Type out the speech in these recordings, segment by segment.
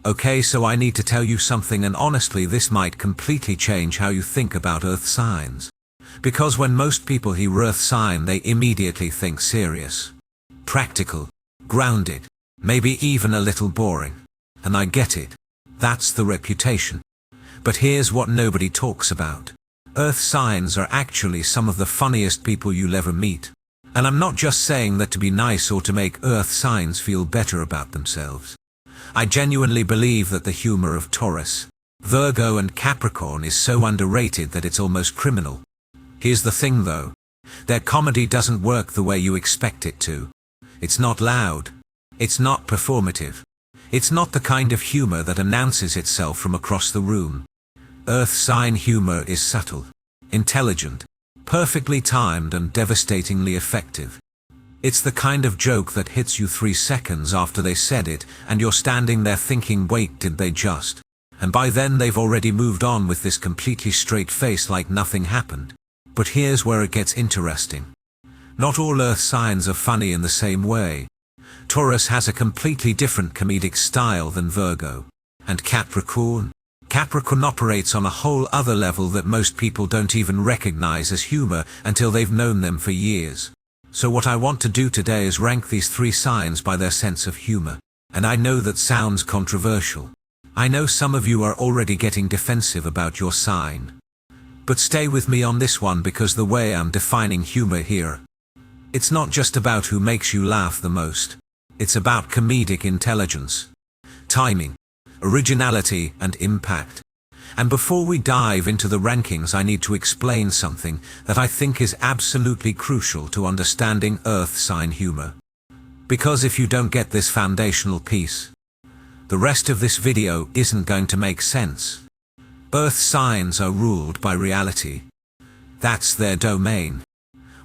Okay, so I need to tell you something, and honestly this might completely change how you think about earth signs. Because when most people hear earth sign, they immediately think serious, practical, grounded, maybe even a little boring. And I get it. That's the reputation. But here's what nobody talks about. Earth signs are actually some of the funniest people you'll ever meet. And I'm not just saying that to be nice or to make earth signs feel better about themselves. I genuinely believe that the humor of Taurus, Virgo and Capricorn is so underrated that it's almost criminal. Here's the thing though. Their comedy doesn't work the way you expect it to. It's not loud. It's not performative. It's not the kind of humor that announces itself from across the room. Earth sign humor is subtle, intelligent, perfectly timed and devastatingly effective. It's the kind of joke that hits you 3 seconds after they said it, and you're standing there thinking, wait, did they just? And by then they've already moved on with this completely straight face like nothing happened. But here's where it gets interesting. Not all earth signs are funny in the same way. Taurus has a completely different comedic style than Virgo. And Capricorn operates on a whole other level that most people don't even recognize as humor until they've known them for years. So what I want to do today is rank these 3 signs by their sense of humor. And I know that sounds controversial. I know some of you are already getting defensive about your sign. But stay with me on this one, because the way I'm defining humor here, it's not just about who makes you laugh the most. It's about comedic intelligence, timing, originality, and impact. And before we dive into the rankings, I need to explain something that I think is absolutely crucial to understanding earth sign humor. Because if you don't get this foundational piece, the rest of this video isn't going to make sense. Earth signs are ruled by reality. That's their domain.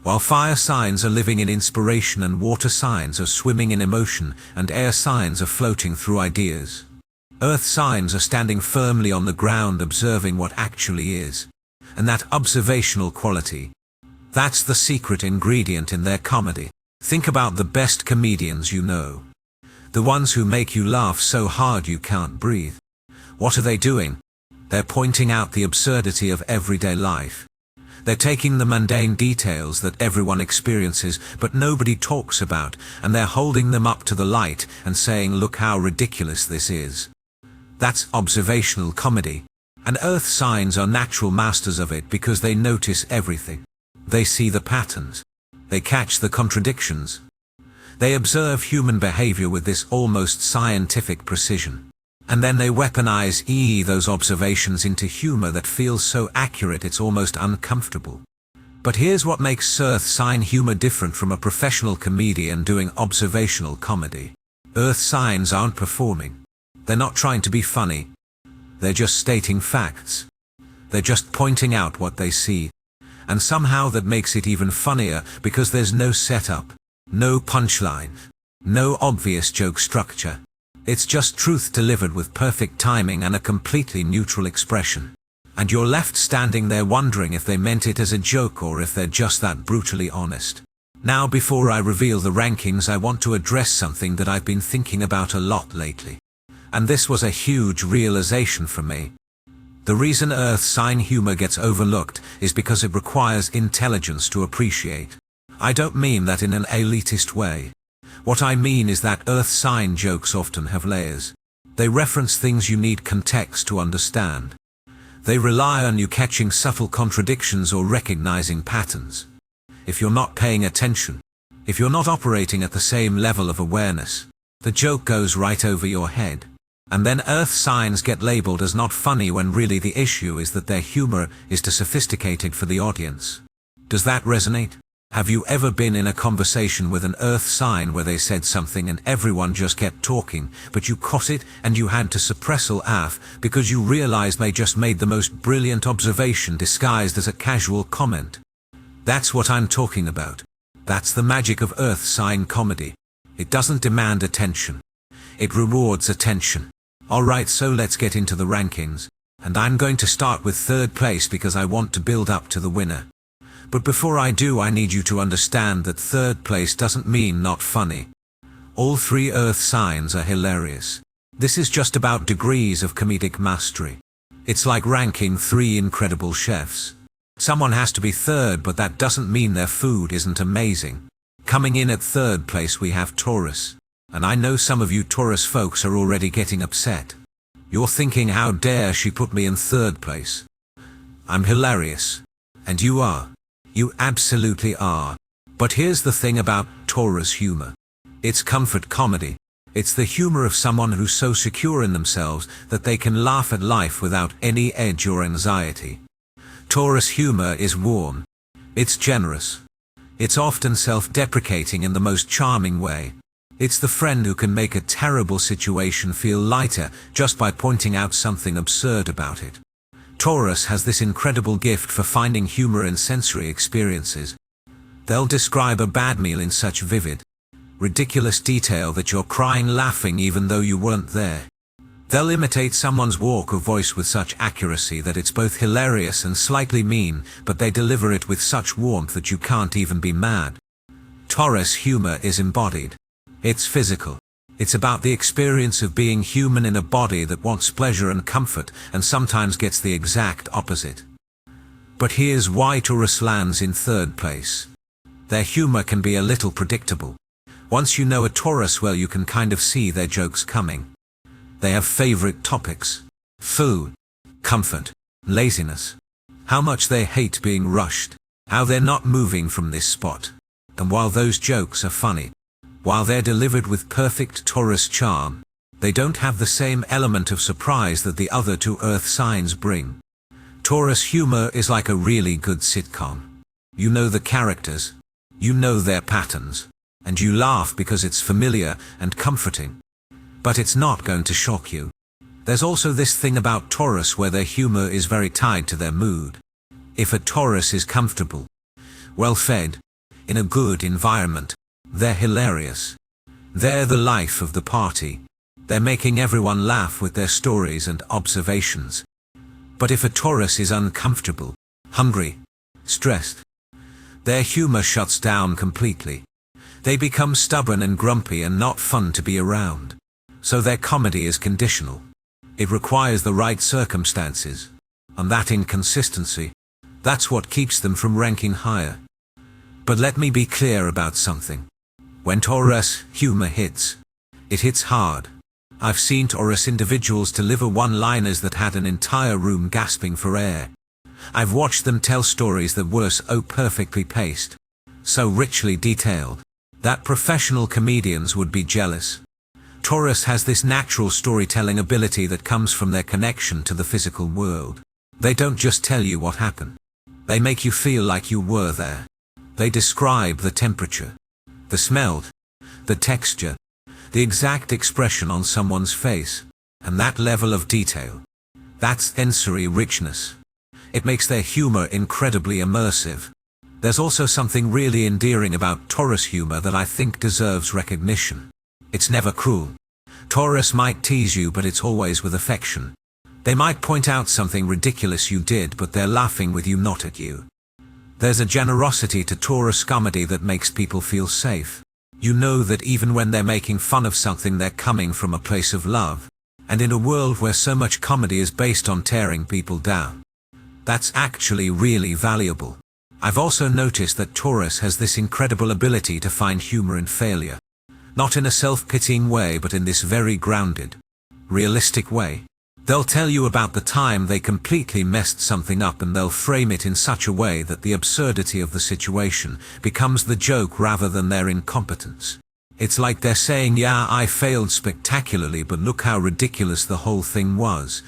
While fire signs are living in inspiration, and water signs are swimming in emotion, and air signs are floating through ideas, earth signs are standing firmly on the ground, observing what actually is. And that observational quality, that's the secret ingredient in their comedy. Think about the best comedians you know. The ones who make you laugh so hard you can't breathe. What are they doing? They're pointing out the absurdity of everyday life. They're taking the mundane details that everyone experiences but nobody talks about, and they're holding them up to the light and saying, look how ridiculous this is. That's observational comedy. And earth signs are natural masters of it because they notice everything. They see the patterns. They catch the contradictions. They observe human behavior with this almost scientific precision. And then they weaponize those observations into humor that feels so accurate it's almost uncomfortable. But here's what makes earth sign humor different from a professional comedian doing observational comedy. Earth signs aren't performing. They're not trying to be funny. They're just stating facts. They're just pointing out what they see. And somehow that makes it even funnier, because there's no setup, no punchline, no obvious joke structure. It's just truth delivered with perfect timing and a completely neutral expression. And you're left standing there wondering if they meant it as a joke or if they're just that brutally honest. Now, before I reveal the rankings, I want to address something that I've been thinking about a lot lately. And this was a huge realization for me. The reason earth sign humor gets overlooked is because it requires intelligence to appreciate. I don't mean that in an elitist way. What I mean is that earth sign jokes often have layers. They reference things you need context to understand. They rely on you catching subtle contradictions or recognizing patterns. If you're not paying attention, if you're not operating at the same level of awareness, the joke goes right over your head. And then earth signs get labeled as not funny when really the issue is that their humor is too sophisticated for the audience. Does that resonate? Have you ever been in a conversation with an earth sign where they said something and everyone just kept talking, but you caught it and you had to suppress a laugh because you realized they just made the most brilliant observation disguised as a casual comment? That's what I'm talking about. That's the magic of earth sign comedy. It doesn't demand attention. It rewards attention. Alright, so let's get into the rankings. And I'm going to start with third place because I want to build up to the winner. But before I do, I need you to understand that third place doesn't mean not funny. All 3 earth signs are hilarious. This is just about degrees of comedic mastery. It's like ranking 3 incredible chefs. Someone has to be third, but that doesn't mean their food isn't amazing. Coming in at third place we have Taurus. And I know some of you Taurus folks are already getting upset. You're thinking, how dare she put me in third place? I'm hilarious. And you are. You absolutely are. But here's the thing about Taurus humor. It's comfort comedy. It's the humor of someone who's so secure in themselves that they can laugh at life without any edge or anxiety. Taurus humor is warm. It's generous. It's often self-deprecating in the most charming way. It's the friend who can make a terrible situation feel lighter just by pointing out something absurd about it. Taurus has this incredible gift for finding humor in sensory experiences. They'll describe a bad meal in such vivid, ridiculous detail that you're crying laughing even though you weren't there. They'll imitate someone's walk or voice with such accuracy that it's both hilarious and slightly mean, but they deliver it with such warmth that you can't even be mad. Taurus humor is embodied. It's physical. It's about the experience of being human in a body that wants pleasure and comfort and sometimes gets the exact opposite. But here's why Taurus lands in third place. Their humor can be a little predictable. Once you know a Taurus well, you can kind of see their jokes coming. They have favorite topics: food, comfort, laziness, how much they hate being rushed, how they're not moving from this spot. And while those jokes are funny, while they're delivered with perfect Taurus charm, they don't have the same element of surprise that the other 2 earth signs bring. Taurus humor is like a really good sitcom. You know the characters, you know their patterns, and you laugh because it's familiar and comforting. But it's not going to shock you. There's also this thing about Taurus where their humor is very tied to their mood. If a Taurus is comfortable, well-fed, in a good environment, they're hilarious. They're the life of the party. They're making everyone laugh with their stories and observations. But if a Taurus is uncomfortable, hungry, stressed, their humor shuts down completely. They become stubborn and grumpy and not fun to be around. So their comedy is conditional. It requires the right circumstances. And that inconsistency, that's what keeps them from ranking higher. But let me be clear about something. When Taurus humor hits, it hits hard. I've seen Taurus individuals deliver one-liners that had an entire room gasping for air. I've watched them tell stories that were so perfectly paced, so richly detailed, that professional comedians would be jealous. Taurus has this natural storytelling ability that comes from their connection to the physical world. They don't just tell you what happened. They make you feel like you were there. They describe the temperature, the smell, the texture, the exact expression on someone's face, and that level of detail. That's sensory richness. It makes their humor incredibly immersive. There's also something really endearing about Taurus humor that I think deserves recognition. It's never cruel. Taurus might tease you, but it's always with affection. They might point out something ridiculous you did, but they're laughing with you, not at you. There's a generosity to Taurus comedy that makes people feel safe. You know that even when they're making fun of something, they're coming from a place of love. And in a world where so much comedy is based on tearing people down, that's actually really valuable. I've also noticed that Taurus has this incredible ability to find humor in failure. Not in a self-pitying way, but in this very grounded, realistic way. They'll tell you about the time they completely messed something up, and they'll frame it in such a way that the absurdity of the situation becomes the joke rather than their incompetence. It's like they're saying, yeah, I failed spectacularly, but look how ridiculous the whole thing was.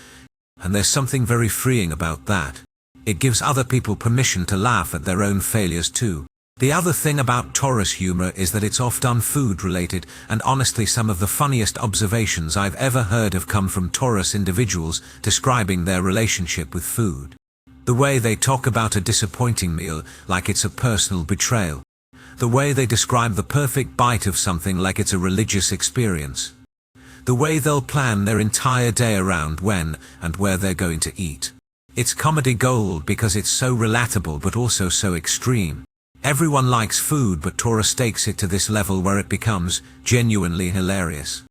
And there's something very freeing about that. It gives other people permission to laugh at their own failures too. The other thing about Taurus humor is that it's often food related, and honestly some of the funniest observations I've ever heard have come from Taurus individuals describing their relationship with food. The way they talk about a disappointing meal like it's a personal betrayal. The way they describe the perfect bite of something like it's a religious experience. The way they'll plan their entire day around when and where they're going to eat. It's comedy gold because it's so relatable but also so extreme. Everyone likes food, but Taurus takes it to this level where it becomes genuinely hilarious.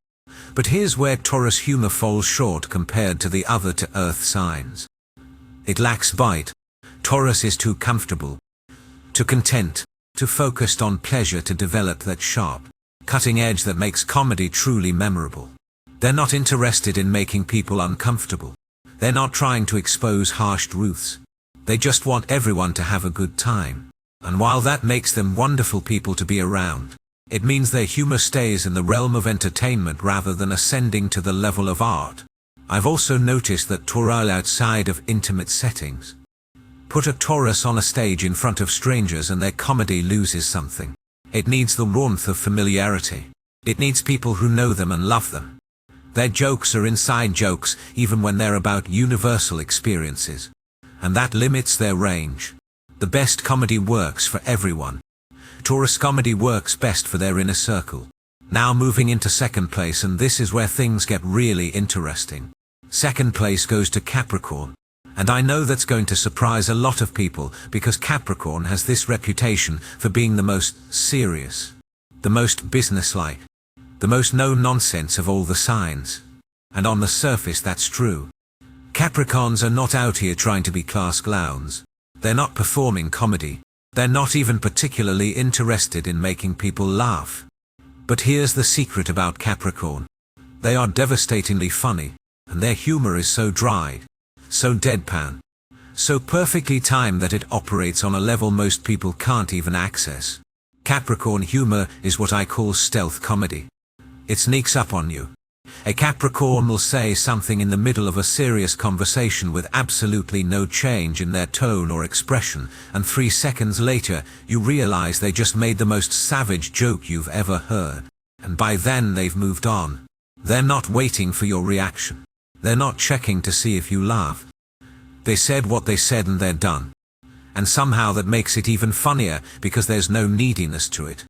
But here's where Taurus humor falls short compared to the other earth signs. It lacks bite. Taurus is too comfortable, too content, too focused on pleasure to develop that sharp, cutting edge that makes comedy truly memorable. They're not interested in making people uncomfortable. They're not trying to expose harsh truths. They just want everyone to have a good time. And while that makes them wonderful people to be around, it means their humor stays in the realm of entertainment rather than ascending to the level of art. I've also noticed that Taurus outside of intimate settings. Put a Taurus on a stage in front of strangers and their comedy loses something. It needs the warmth of familiarity. It needs people who know them and love them. Their jokes are inside jokes, even when they're about universal experiences. And that limits their range. The best comedy works for everyone. Taurus comedy works best for their inner circle. Now moving into second place, and this is where things get really interesting. Second place goes to Capricorn. And I know that's going to surprise a lot of people because Capricorn has this reputation for being the most serious, the most businesslike, the most no-nonsense of all the signs. And on the surface that's true. Capricorns are not out here trying to be class clowns. They're not performing comedy. They're not even particularly interested in making people laugh. But here's the secret about Capricorn. They are devastatingly funny, and their humor is so dry, so deadpan, so perfectly timed that it operates on a level most people can't even access. Capricorn humor is what I call stealth comedy. It sneaks up on you. A Capricorn will say something in the middle of a serious conversation with absolutely no change in their tone or expression, and 3 seconds later you realize they just made the most savage joke you've ever heard. And by then they've moved on. They're not waiting for your reaction. They're not checking to see if you laugh. They said what they said and they're done. And somehow that makes it even funnier because there's no neediness to it.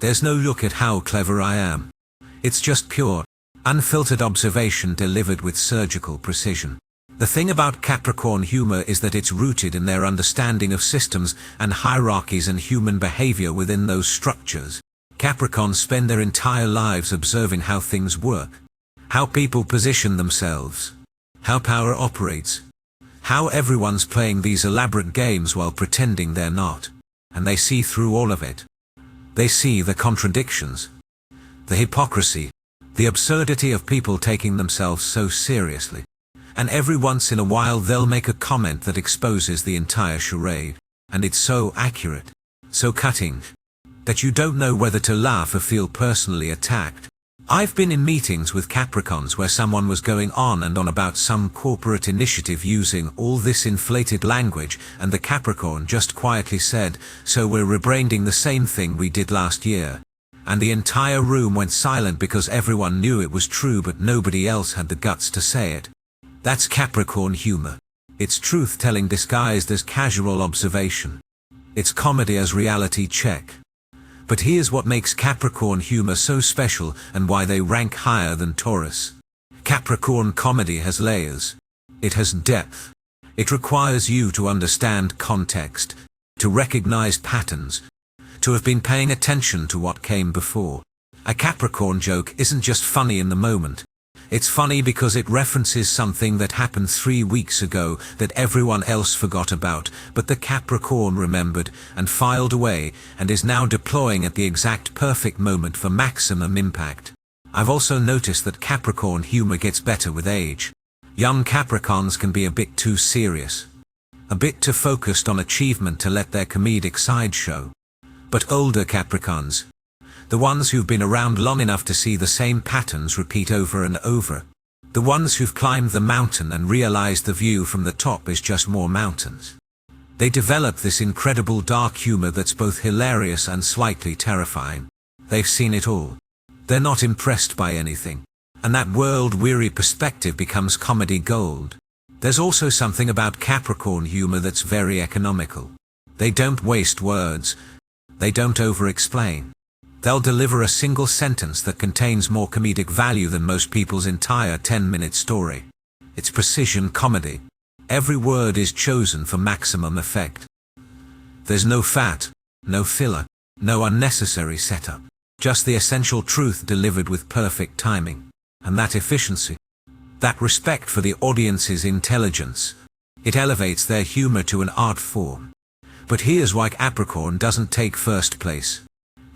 There's no look at how clever I am. It's just pure, unfiltered observation delivered with surgical precision. The thing about Capricorn humor is that it's rooted in their understanding of systems and hierarchies and human behavior within those structures. Capricorns spend their entire lives observing how things work, how people position themselves, how power operates, how everyone's playing these elaborate games while pretending they're not. And they see through all of it. They see the contradictions, the hypocrisy, the absurdity of people taking themselves so seriously. And every once in a while they'll make a comment that exposes the entire charade. And it's so accurate, so cutting, that you don't know whether to laugh or feel personally attacked. I've been in meetings with Capricorns where someone was going on and on about some corporate initiative using all this inflated language, and the Capricorn just quietly said, "So we're rebranding the same thing we did last year." And the entire room went silent because everyone knew it was true but nobody else had the guts to say it. That's Capricorn humor. It's truth-telling disguised as casual observation. It's comedy as reality check. But here's what makes Capricorn humor so special and why they rank higher than Taurus. Capricorn comedy has layers. It has depth. It requires you to understand context, to recognize patterns, to have been paying attention to what came before. A Capricorn joke isn't just funny in the moment. It's funny because it references something that happened 3 weeks ago that everyone else forgot about, but the Capricorn remembered and filed away and is now deploying at the exact perfect moment for maximum impact. I've also noticed that Capricorn humor gets better with age. Young Capricorns can be a bit too serious, a bit too focused on achievement to let their comedic side show. But older Capricorns, the ones who've been around long enough to see the same patterns repeat over and over, the ones who've climbed the mountain and realized the view from the top is just more mountains. They develop this incredible dark humor that's both hilarious and slightly terrifying. They've seen it all. They're not impressed by anything. And that world-weary perspective becomes comedy gold. There's also something about Capricorn humor that's very economical. They don't waste words. They don't over-explain. They'll deliver a single sentence that contains more comedic value than most people's entire 10-minute story. It's precision comedy. Every word is chosen for maximum effect. There's no fat, no filler, no unnecessary setup. Just the essential truth delivered with perfect timing. And that efficiency, that respect for the audience's intelligence, it elevates their humor to an art form. But here's why Capricorn doesn't take first place.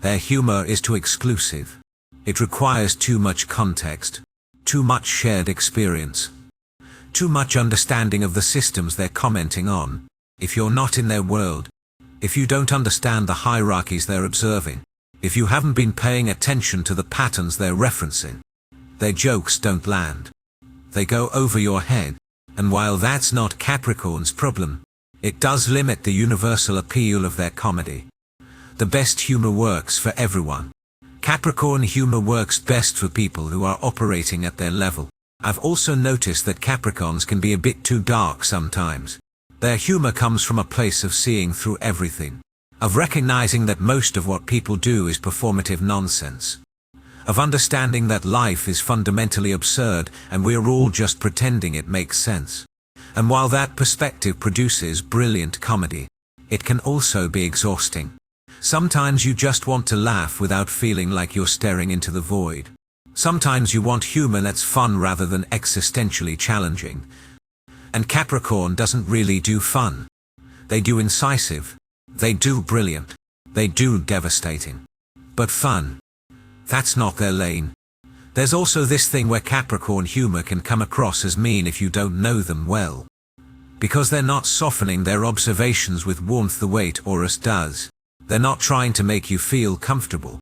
Their humor is too exclusive. It requires too much context, too much shared experience, too much understanding of the systems they're commenting on. If you're not in their world, if you don't understand the hierarchies they're observing, if you haven't been paying attention to the patterns they're referencing, their jokes don't land. They go over your head, and while that's not Capricorn's problem, it does limit the universal appeal of their comedy. The best humor works for everyone. Capricorn humor works best for people who are operating at their level. I've also noticed that Capricorns can be a bit too dark sometimes. Their humor comes from a place of seeing through everything, of recognizing that most of what people do is performative nonsense, of understanding that life is fundamentally absurd and we're all just pretending it makes sense. And while that perspective produces brilliant comedy, it can also be exhausting. Sometimes you just want to laugh without feeling like you're staring into the void. Sometimes you want humor that's fun rather than existentially challenging. And Capricorn doesn't really do fun. They do incisive. They do brilliant. They do devastating. But fun, that's not their lane. There's also this thing where Capricorn humor can come across as mean if you don't know them well. Because they're not softening their observations with warmth the way Taurus does. They're not trying to make you feel comfortable.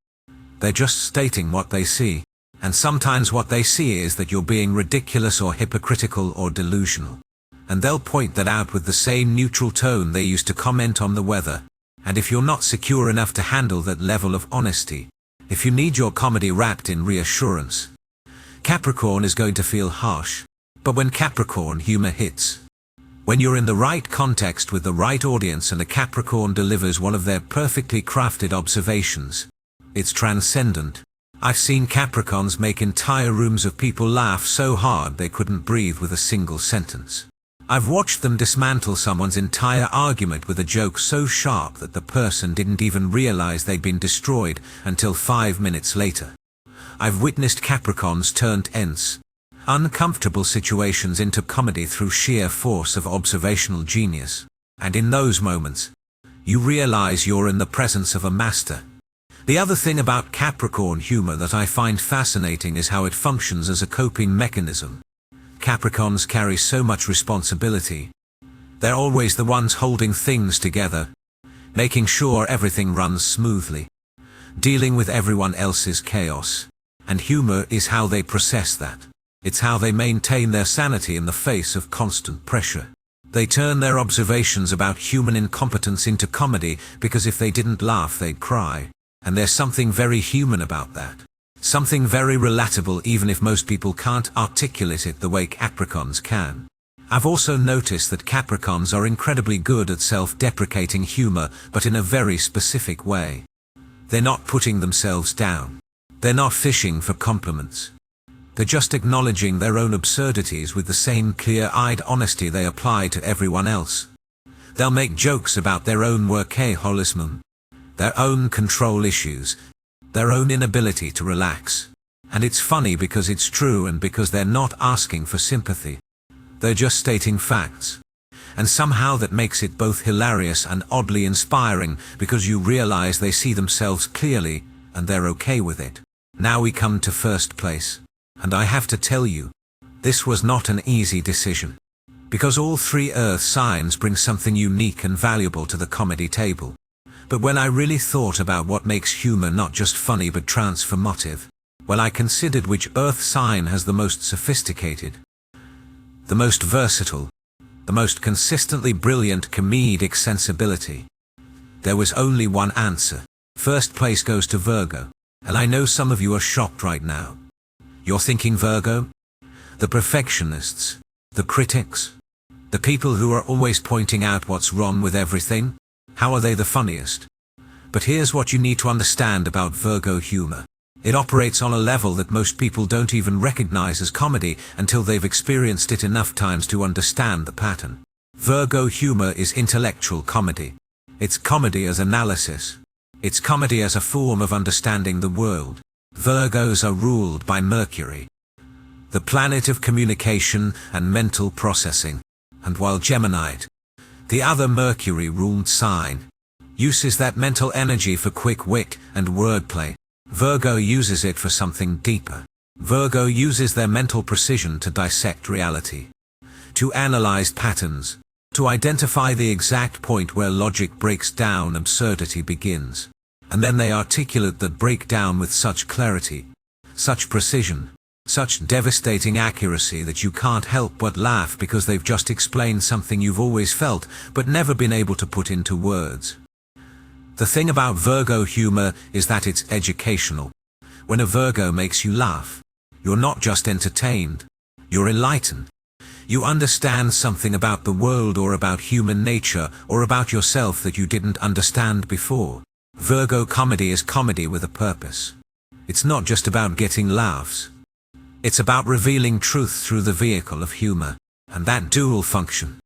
They're just stating what they see. And sometimes what they see is that you're being ridiculous or hypocritical or delusional. And they'll point that out with the same neutral tone they use to comment on the weather. And if you're not secure enough to handle that level of honesty, if you need your comedy wrapped in reassurance, Capricorn is going to feel harsh. But when Capricorn humor hits, when you're in the right context with the right audience and a Capricorn delivers one of their perfectly crafted observations, it's transcendent. I've seen Capricorns make entire rooms of people laugh so hard they couldn't breathe with a single sentence. I've watched them dismantle someone's entire argument with a joke so sharp that the person didn't even realize they'd been destroyed until 5 minutes later. I've witnessed Capricorns turn tense, uncomfortable situations into comedy through sheer force of observational genius. And in those moments, you realize you're in the presence of a master. The other thing about Capricorn humor that I find fascinating is how it functions as a coping mechanism. Capricorns carry so much responsibility. They're always the ones holding things together, making sure everything runs smoothly, dealing with everyone else's chaos. And humor is how they process that. It's how they maintain their sanity in the face of constant pressure. They turn their observations about human incompetence into comedy because if they didn't laugh they'd cry. And there's something very human about that. Something very relatable even if most people can't articulate it the way Capricorns can. I've also noticed that Capricorns are incredibly good at self-deprecating humor, but in a very specific way. They're not putting themselves down. They're not fishing for compliments. They're just acknowledging their own absurdities with the same clear-eyed honesty they apply to everyone else. They'll make jokes about their own workaholism, their own control issues, their own inability to relax. And it's funny because it's true and because they're not asking for sympathy. They're just stating facts. And somehow that makes it both hilarious and oddly inspiring because you realize they see themselves clearly and they're okay with it. Now we come to first place. And I have to tell you, this was not an easy decision. Because all 3 earth signs bring something unique and valuable to the comedy table. But when I really thought about what makes humor not just funny but transformative, well, I considered which earth sign has the most sophisticated, the most versatile, the most consistently brilliant comedic sensibility. There was only one answer. First place goes to Virgo. And I know some of you are shocked right now. You're thinking Virgo? The perfectionists, the critics, the people who are always pointing out what's wrong with everything? How are they the funniest? But here's what you need to understand about Virgo humor. It operates on a level that most people don't even recognize as comedy until they've experienced it enough times to understand the pattern. Virgo humor is intellectual comedy. It's comedy as analysis. It's comedy as a form of understanding the world. Virgos are ruled by Mercury. the planet of communication and mental processing. And while Gemini, the other Mercury-ruled sign, uses that mental energy for quick wit and wordplay, Virgo uses it for something deeper. Virgo uses their mental precision to dissect reality, to analyze patterns, to identify the exact point where logic breaks down, absurdity begins. And then they articulate that breakdown with such clarity, such precision, such devastating accuracy that you can't help but laugh because they've just explained something you've always felt but never been able to put into words. The thing about Virgo humor is that it's educational. When a Virgo makes you laugh, you're not just entertained, you're enlightened. You understand something about the world or about human nature or about yourself that you didn't understand before. Virgo comedy is comedy with a purpose. It's not just about getting laughs. It's about revealing truth through the vehicle of humor. And that dual function,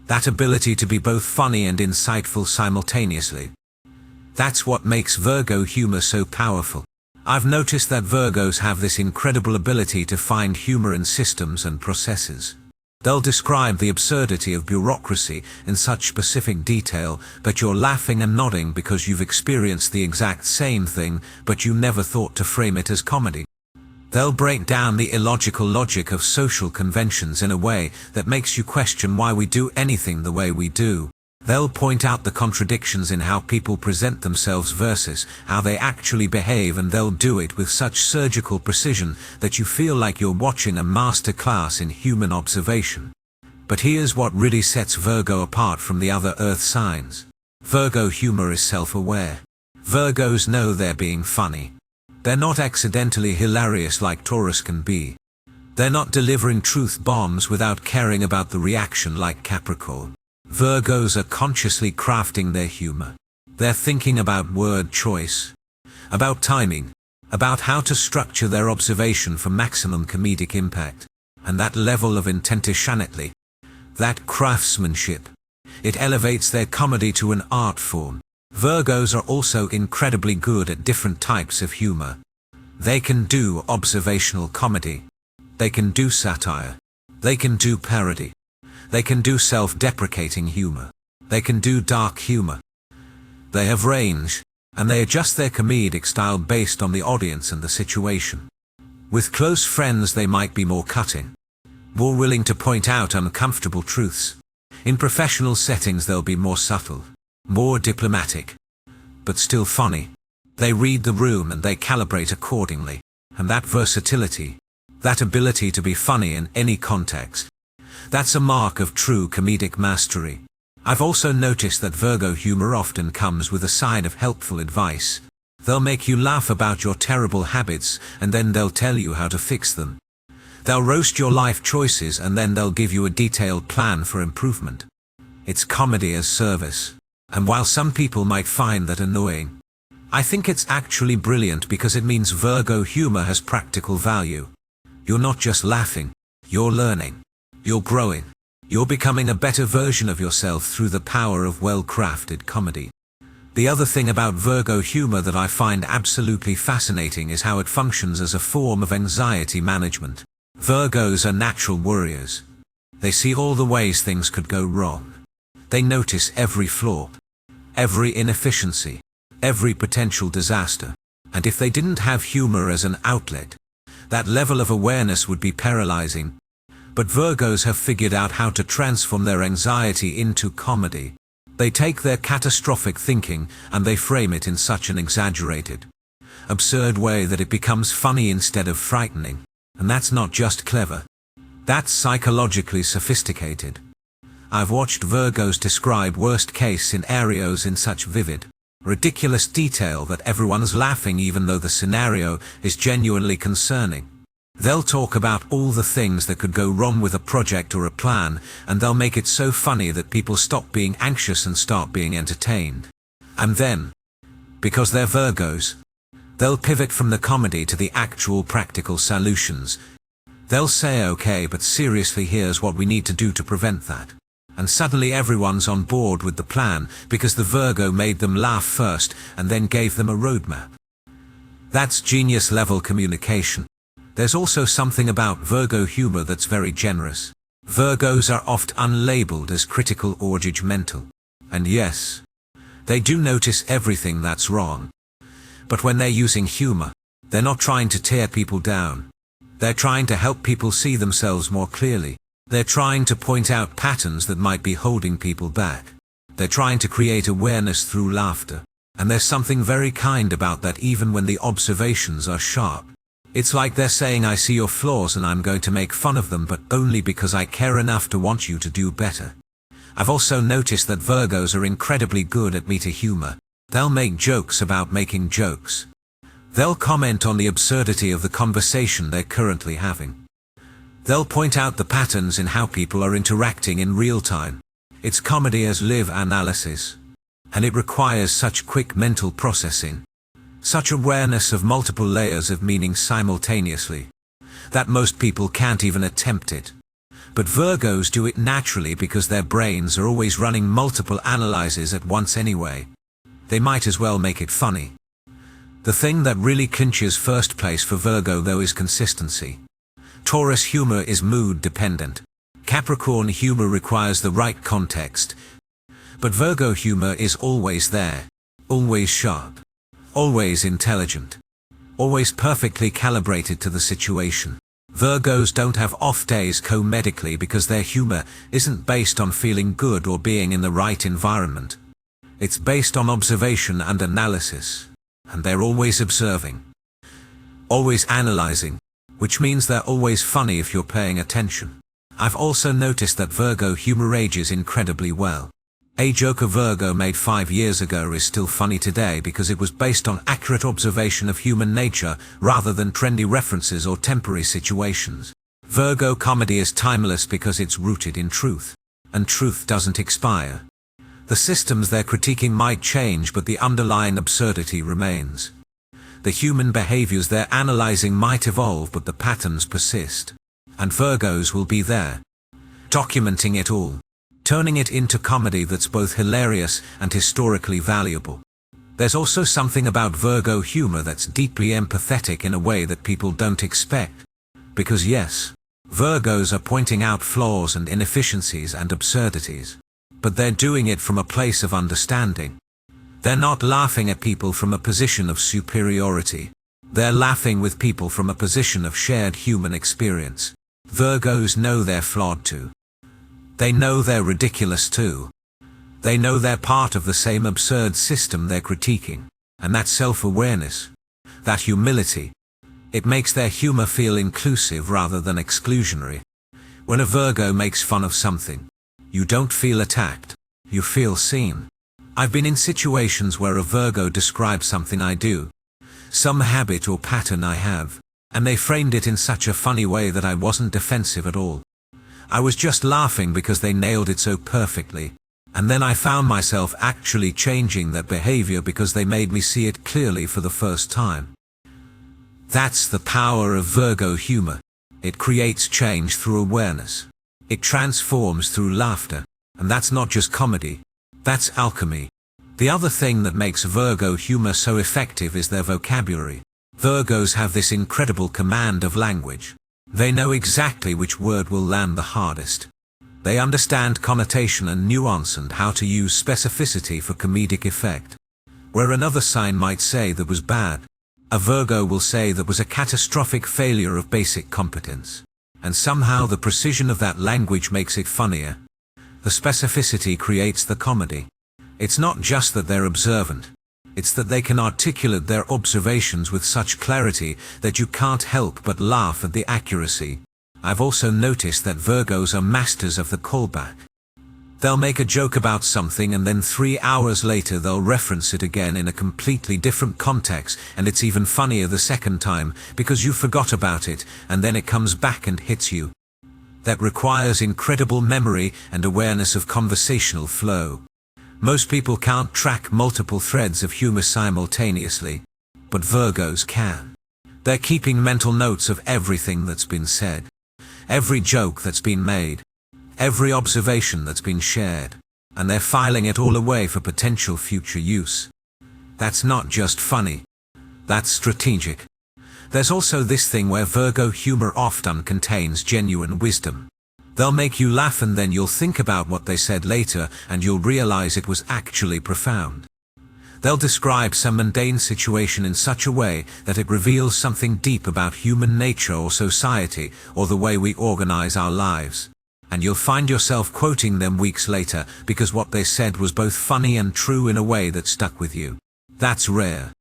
that ability to be both funny and insightful simultaneously, that's what makes Virgo humor so powerful. I've noticed that Virgos have this incredible ability to find humor in systems and processes. They'll describe the absurdity of bureaucracy in such specific detail, but you're laughing and nodding because you've experienced the exact same thing, but you never thought to frame it as comedy. They'll break down the illogical logic of social conventions in a way that makes you question why we do anything the way we do. They'll point out the contradictions in how people present themselves versus how they actually behave, and they'll do it with such surgical precision that you feel like you're watching a master class in human observation. But here's what really sets Virgo apart from the other Earth signs. Virgo humor is self-aware. Virgos know they're being funny. They're not accidentally hilarious like Taurus can be. They're not delivering truth bombs without caring about the reaction like Capricorn. Virgos are consciously crafting their humor. They're thinking about word choice, about timing, about how to structure their observation for maximum comedic impact. And that level of intentionality, that craftsmanship, it elevates their comedy to an art form. Virgos are also incredibly good at different types of humor. They can do observational comedy. They can do satire. They can do parody. They can do self-deprecating humor. They can do dark humor. They have range, and they adjust their comedic style based on the audience and the situation. With close friends they might be more cutting, more willing to point out uncomfortable truths. In professional settings they'll be more subtle, more diplomatic, but still funny. They read the room and they calibrate accordingly. And that versatility, that ability to be funny in any context, that's a mark of true comedic mastery. I've also noticed that Virgo humor often comes with a side of helpful advice. They'll make you laugh about your terrible habits and then they'll tell you how to fix them. They'll roast your life choices and then they'll give you a detailed plan for improvement. It's comedy as service. And while some people might find that annoying, I think it's actually brilliant because it means Virgo humor has practical value. You're not just laughing, you're learning. You're growing. You're becoming a better version of yourself through the power of well-crafted comedy. The other thing about Virgo humor that I find absolutely fascinating is how it functions as a form of anxiety management. Virgos are natural worriers. They see all the ways things could go wrong. They notice every flaw, every inefficiency, every potential disaster. And if they didn't have humor as an outlet, that level of awareness would be paralyzing. But Virgos have figured out how to transform their anxiety into comedy. They take their catastrophic thinking and they frame it in such an exaggerated, absurd way that it becomes funny instead of frightening. And that's not just clever. That's psychologically sophisticated. I've watched Virgos describe worst-case scenarios in such vivid, ridiculous detail that everyone's laughing even though the scenario is genuinely concerning. They'll talk about all the things that could go wrong with a project or a plan, and they'll make it so funny that people stop being anxious and start being entertained. And then, because they're Virgos, they'll pivot from the comedy to the actual practical solutions. They'll say, okay, but seriously, here's what we need to do to prevent that. And suddenly everyone's on board with the plan because the Virgo made them laugh first and then gave them a roadmap. That's genius-level communication. There's also something about Virgo humor that's very generous. Virgos are oft unlabeled as critical or judgmental. And yes, they do notice everything that's wrong. But when they're using humor, they're not trying to tear people down. They're trying to help people see themselves more clearly. They're trying to point out patterns that might be holding people back. They're trying to create awareness through laughter. And there's something very kind about that even when the observations are sharp. It's like they're saying, I see your flaws and I'm going to make fun of them, but only because I care enough to want you to do better. I've also noticed that Virgos are incredibly good at meta humor. They'll make jokes about making jokes. They'll comment on the absurdity of the conversation they're currently having. They'll point out the patterns in how people are interacting in real time. It's comedy as live analysis. And it requires such quick mental processing. Such awareness of multiple layers of meaning simultaneously, that most people can't even attempt it. But Virgos do it naturally because their brains are always running multiple analyses at once anyway. They might as well make it funny. The thing that really clinches first place for Virgo though is consistency. Taurus humor is mood dependent. Capricorn humor requires the right context. But Virgo humor is always there, always sharp. Always intelligent. Always perfectly calibrated to the situation. Virgos don't have off days comedically because their humor isn't based on feeling good or being in the right environment. It's based on observation and analysis. And they're always observing. Always analyzing. Which means they're always funny if you're paying attention. I've also noticed that Virgo humor ages incredibly well. A joke a Virgo made 5 years ago is still funny today because it was based on accurate observation of human nature rather than trendy references or temporary situations. Virgo comedy is timeless because it's rooted in truth. And truth doesn't expire. The systems they're critiquing might change, but the underlying absurdity remains. The human behaviors they're analyzing might evolve, but the patterns persist. And Virgos will be there, documenting it all. Turning it into comedy that's both hilarious and historically valuable. There's also something about Virgo humor that's deeply empathetic in a way that people don't expect. Because yes, Virgos are pointing out flaws and inefficiencies and absurdities. But they're doing it from a place of understanding. They're not laughing at people from a position of superiority. They're laughing with people from a position of shared human experience. Virgos know they're flawed too. They know they're ridiculous too. They know they're part of the same absurd system they're critiquing. And that self-awareness, that humility, it makes their humor feel inclusive rather than exclusionary. When a Virgo makes fun of something, you don't feel attacked, you feel seen. I've been in situations where a Virgo describes something I do, some habit or pattern I have, and they framed it in such a funny way that I wasn't defensive at all. I was just laughing because they nailed it so perfectly. And then I found myself actually changing that behavior because they made me see it clearly for the first time. That's the power of Virgo humor. It creates change through awareness. It transforms through laughter. And that's not just comedy. That's alchemy. The other thing that makes Virgo humor so effective is their vocabulary. Virgos have this incredible command of language. They know exactly which word will land the hardest. They understand connotation and nuance and how to use specificity for comedic effect. Where another sign might say that was bad, a Virgo will say that was a catastrophic failure of basic competence. And somehow the precision of that language makes it funnier. The specificity creates the comedy. It's not just that they're observant. It's that they can articulate their observations with such clarity that you can't help but laugh at the accuracy. I've also noticed that Virgos are masters of the callback. They'll make a joke about something and then 3 hours later they'll reference it again in a completely different context, and it's even funnier the second time because you forgot about it and then it comes back and hits you. That requires incredible memory and awareness of conversational flow. Most people can't track multiple threads of humor simultaneously, but Virgos can. They're keeping mental notes of everything that's been said, every joke that's been made, every observation that's been shared, and they're filing it all away for potential future use. That's not just funny. That's strategic. There's also this thing where Virgo humor often contains genuine wisdom. They'll make you laugh and then you'll think about what they said later and you'll realize it was actually profound. They'll describe some mundane situation in such a way that it reveals something deep about human nature or society or the way we organize our lives. And you'll find yourself quoting them weeks later because what they said was both funny and true in a way that stuck with you. That's rare.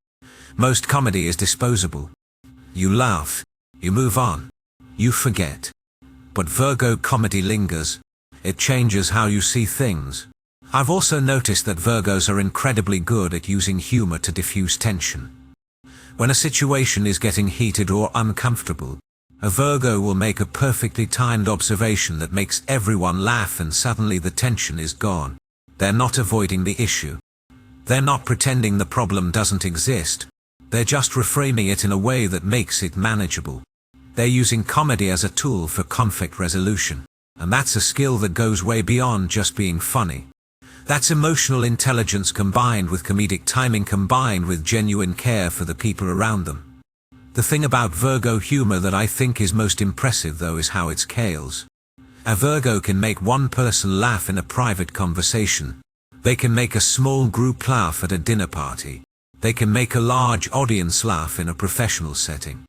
Most comedy is disposable. You laugh, you move on, you forget. But Virgo comedy lingers. It changes how you see things. I've also noticed that Virgos are incredibly good at using humor to diffuse tension. When a situation is getting heated or uncomfortable, a Virgo will make a perfectly timed observation that makes everyone laugh and suddenly the tension is gone. They're not avoiding the issue. They're not pretending the problem doesn't exist. They're just reframing it in a way that makes it manageable. They're using comedy as a tool for conflict resolution. And that's a skill that goes way beyond just being funny. That's emotional intelligence combined with comedic timing combined with genuine care for the people around them. The thing about Virgo humor that I think is most impressive though is how it scales. A Virgo can make one person laugh in a private conversation. They can make a small group laugh at a dinner party. They can make a large audience laugh in a professional setting.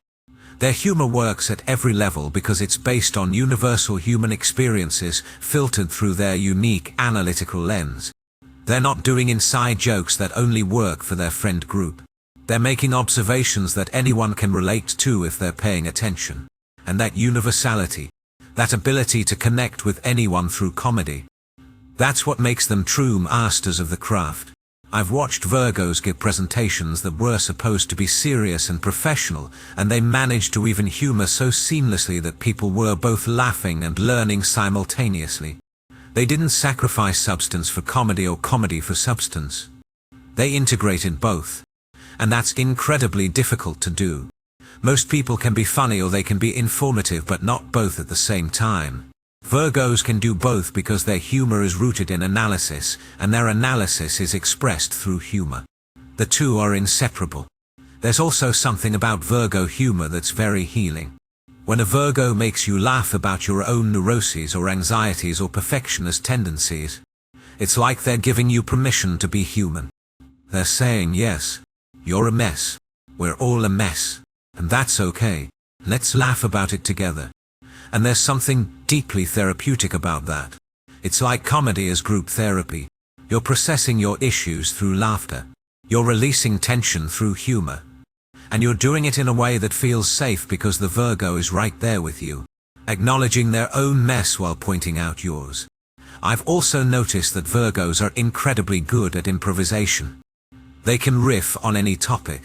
Their humor works at every level because it's based on universal human experiences filtered through their unique analytical lens. They're not doing inside jokes that only work for their friend group. They're making observations that anyone can relate to if they're paying attention. And that universality, that ability to connect with anyone through comedy, that's what makes them true masters of the craft. I've watched Virgos give presentations that were supposed to be serious and professional, and they managed to weave in humor so seamlessly that people were both laughing and learning simultaneously. They didn't sacrifice substance for comedy or comedy for substance. They integrated both. And that's incredibly difficult to do. Most people can be funny or they can be informative, but not both at the same time. Virgos can do both because their humor is rooted in analysis, and their analysis is expressed through humor. The two are inseparable. There's also something about Virgo humor that's very healing. When a Virgo makes you laugh about your own neuroses or anxieties or perfectionist tendencies, it's like they're giving you permission to be human. They're saying, yes, you're a mess. We're all a mess. And that's okay. Let's laugh about it together. And there's something deeply therapeutic about that. It's like comedy as group therapy. You're processing your issues through laughter. You're releasing tension through humor. And you're doing it in a way that feels safe because the Virgo is right there with you, acknowledging their own mess while pointing out yours. I've also noticed that Virgos are incredibly good at improvisation. They can riff on any topic.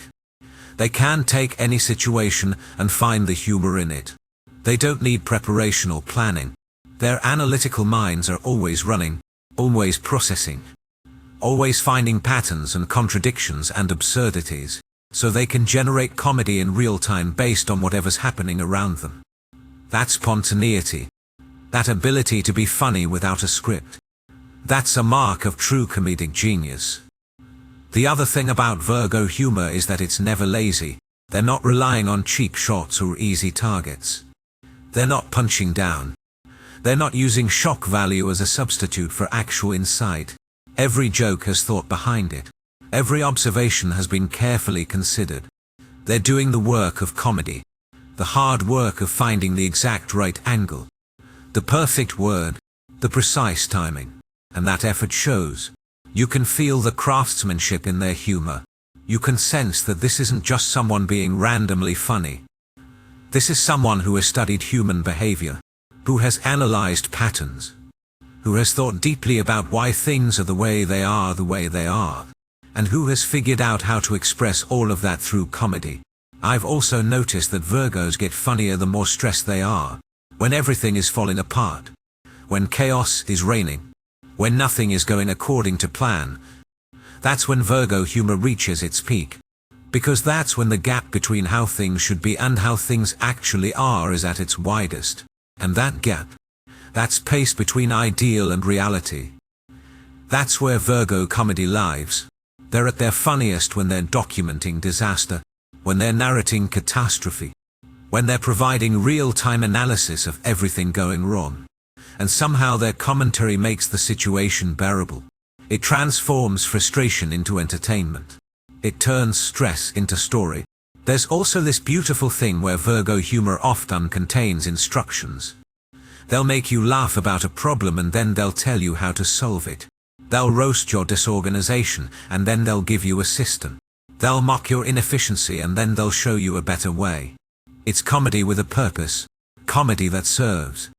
They can take any situation and find the humor in it. They don't need preparation or planning. Their analytical minds are always running, always processing, always finding patterns and contradictions and absurdities, so they can generate comedy in real time based on whatever's happening around them. That's spontaneity. That ability to be funny without a script. That's a mark of true comedic genius. The other thing about Virgo humor is that it's never lazy. They're not relying on cheap shots or easy targets. They're not punching down. They're not using shock value as a substitute for actual insight. Every joke has thought behind it. Every observation has been carefully considered. They're doing the work of comedy. The hard work of finding the exact right angle. The perfect word. The precise timing. And that effort shows. You can feel the craftsmanship in their humor. You can sense that this isn't just someone being randomly funny. This is someone who has studied human behavior, who has analyzed patterns, who has thought deeply about why things are the way they are, and who has figured out how to express all of that through comedy. I've also noticed that Virgos get funnier the more stressed they are, when everything is falling apart, when chaos is reigning, when nothing is going according to plan. That's when Virgo humor reaches its peak. Because that's when the gap between how things should be and how things actually are is at its widest. And that gap, that space between ideal and reality, that's where Virgo comedy lives. They're at their funniest when they're documenting disaster, when they're narrating catastrophe, when they're providing real-time analysis of everything going wrong. And somehow their commentary makes the situation bearable. It transforms frustration into entertainment. It turns stress into story. There's also this beautiful thing where Virgo humor often contains instructions. They'll make you laugh about a problem and then they'll tell you how to solve it. They'll roast your disorganization and then they'll give you a system. They'll mock your inefficiency and then they'll show you a better way. It's comedy with a purpose. Comedy that serves.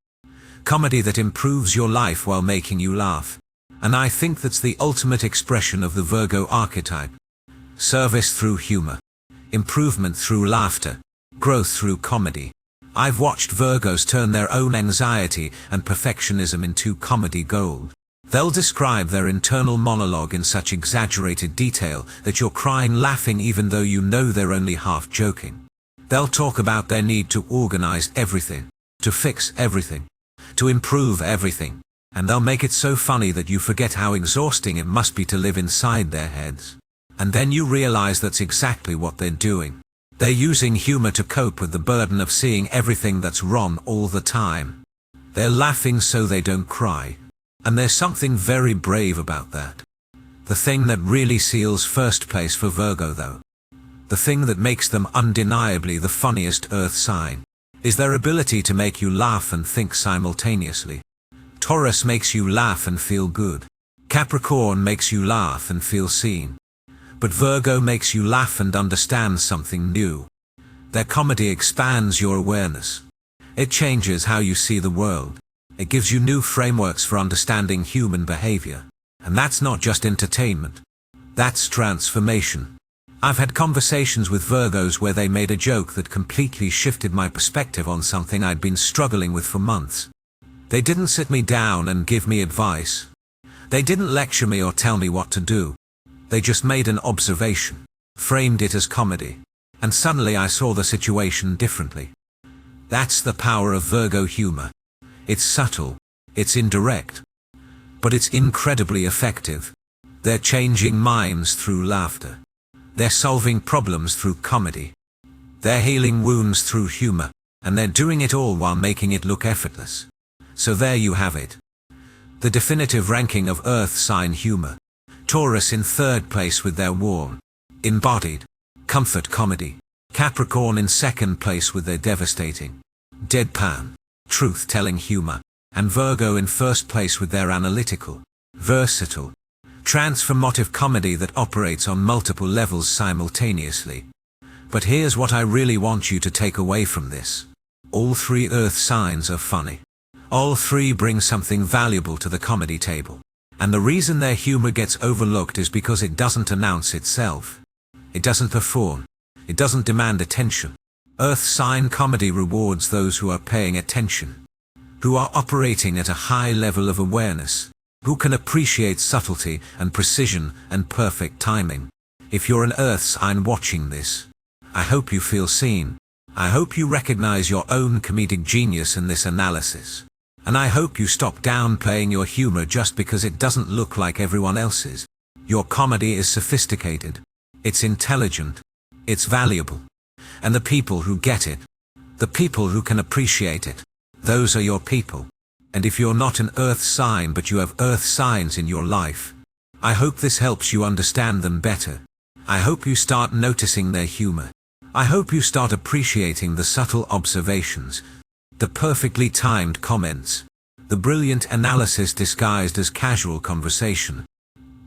Comedy that improves your life while making you laugh. And I think that's the ultimate expression of the Virgo archetype. Service through humor. Improvement through laughter. Growth through comedy. I've watched Virgos turn their own anxiety and perfectionism into comedy gold. They'll describe their internal monologue in such exaggerated detail that you're crying laughing even though you know they're only half joking. They'll talk about their need to organize everything, to fix everything, to improve everything, and they'll make it so funny that you forget how exhausting it must be to live inside their heads. And then you realize that's exactly what they're doing. They're using humor to cope with the burden of seeing everything that's wrong all the time. They're laughing so they don't cry. And there's something very brave about that. The thing that really seals first place for Virgo though, the thing that makes them undeniably the funniest earth sign, is their ability to make you laugh and think simultaneously. Taurus makes you laugh and feel good. Capricorn makes you laugh and feel seen. But Virgo makes you laugh and understand something new. Their comedy expands your awareness. It changes how you see the world. It gives you new frameworks for understanding human behavior. And that's not just entertainment. That's transformation. I've had conversations with Virgos where they made a joke that completely shifted my perspective on something I'd been struggling with for months. They didn't sit me down and give me advice. They didn't lecture me or tell me what to do. They just made an observation, framed it as comedy, and suddenly I saw the situation differently. That's the power of Virgo humor. It's subtle, it's indirect, but it's incredibly effective. They're changing minds through laughter. They're solving problems through comedy. They're healing wounds through humor, and they're doing it all while making it look effortless. So there you have it. The definitive ranking of Earth sign humor. Taurus in third place with their warm, embodied, comfort comedy. Capricorn in second place with their devastating, deadpan, truth-telling humor. And Virgo in first place with their analytical, versatile, transformative comedy that operates on multiple levels simultaneously. But here's what I really want you to take away from this. All three Earth signs are funny. All three bring something valuable to the comedy table. And the reason their humor gets overlooked is because it doesn't announce itself. It doesn't perform. It doesn't demand attention. Earth sign comedy rewards those who are paying attention, who are operating at a high level of awareness, who can appreciate subtlety and precision and perfect timing. If you're an Earth sign watching this, I hope you feel seen. I hope you recognize your own comedic genius in this analysis. And I hope you stop downplaying your humor just because it doesn't look like everyone else's. Your comedy is sophisticated. It's intelligent. It's valuable. And the people who get it, the people who can appreciate it, those are your people. And if you're not an Earth sign but you have Earth signs in your life, I hope this helps you understand them better. I hope you start noticing their humor. I hope you start appreciating the subtle observations, the perfectly timed comments, the brilliant analysis disguised as casual conversation.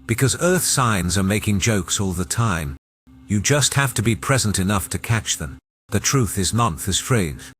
Because Earth signs are making jokes all the time. You just have to be present enough to catch them. The truth is not this phrase.